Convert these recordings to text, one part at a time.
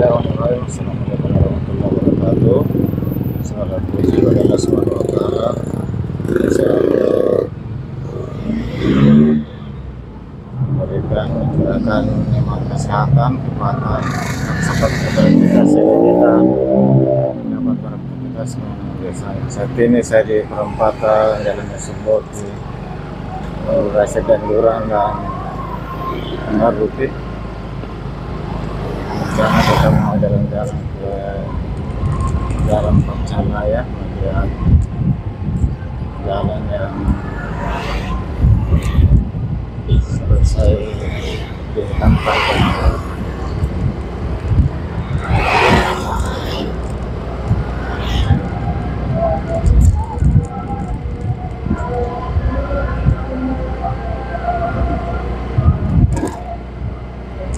Bismillahirrahmanirrahim. Assalamualaikum warahmatullahi wabarakatuh. Salam puji bagi Allah Subhanahu wa taala. Saya memberikan nikmat kesehatan, kekuatan, sempat beraktivitas kita dapat beraktivitas. Saat ini saya di perempatan Jalan Yusuf di Rasyid dan Lurah dan Rutin. Karena kita mau jalan-jalan ke Jalan Pancalaya, melihat jalan yang selesai ditampilkan.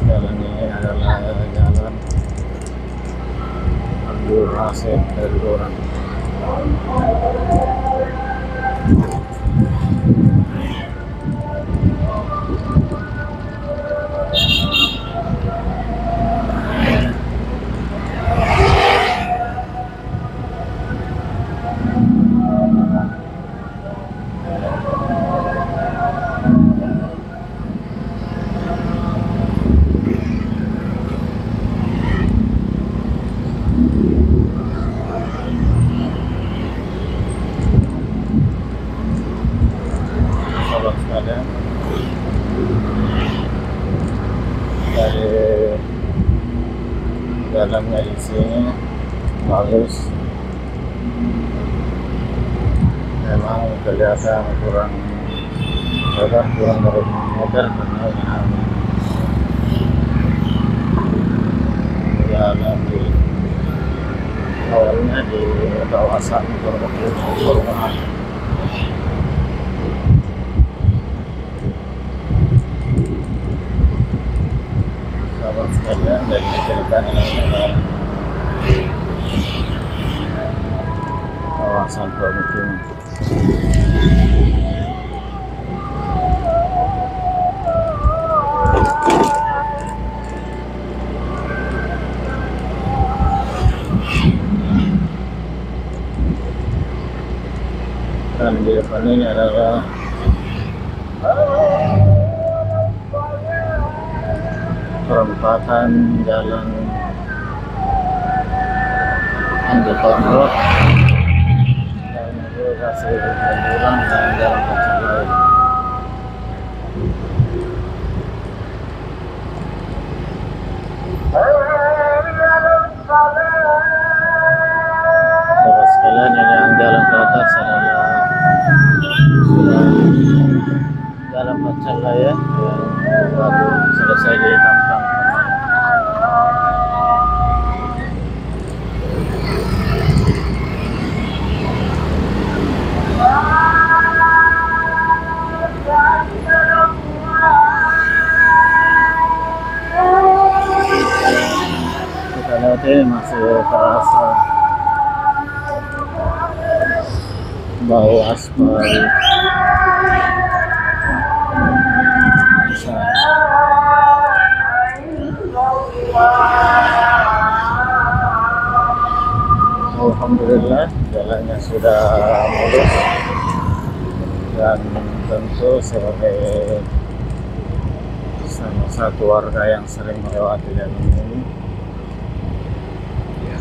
Jalan ini adalah jalan Abdul Rasid dari orang. Dari dalamnya di sini bagus, memang kelihatan kurang lebar, kurang dari meter karena jalan di awalnya di kawasan perumahan. Sekalian dari ceritakan kawasan permukiman. Dan di depan ini adalah perempatan Jalan Andekan Road dan Rasyid dan Lurah dan Jalan Pancalaya. Sahabat sekalian, ini yang jalan ke atas adalah Jalan Pancalaya yang baru selesai ditampilkan. Kita lihat ini masih terasa bau aspal. Alhamdulillah jalannya sudah mulus, dan tentu sebagai salah satu warga yang sering melewati jalan ini,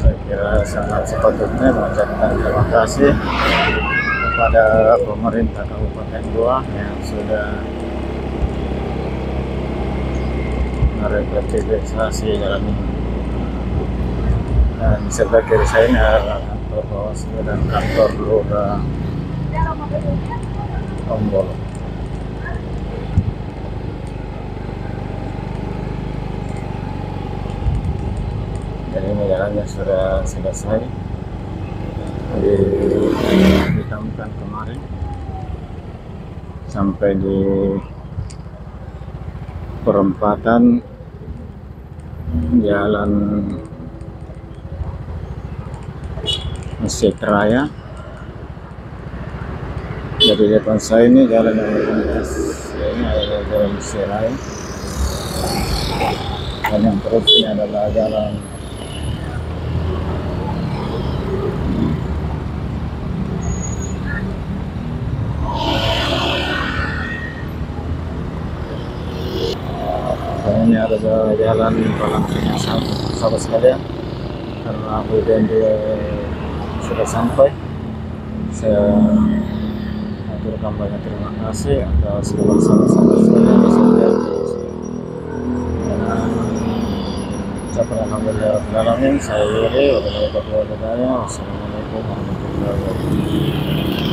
saya kira sangat sepatutnya mengucapkan terima kasih kepada pemerintah Kabupaten Goa yang sudah merevitalisasi jalan ini. Dan sebelah kiri saya ini adalah kantor Bawaslu dan kantor Lurah Tombol. Jadi ini jalannya sudah selesai ditampilkan kemarin sampai di perempatan Jalan Masjid Raya. Jadi depan saya ini jalan yang berlintas, ini adalah Jalan Masjid Raya, dan yang terus ini adalah Jalan Ini ada jalan palangnya sahabat sekalian, karena BND sudah sampai. Saya aturkan banyak terima kasih atas kebersamaan sekalian di sini. Ucapan alhamdulillah. Saya Yuri, wabillahi taufiq wal hidayah. Wassalamualaikum warahmatullahi wabarakatuh.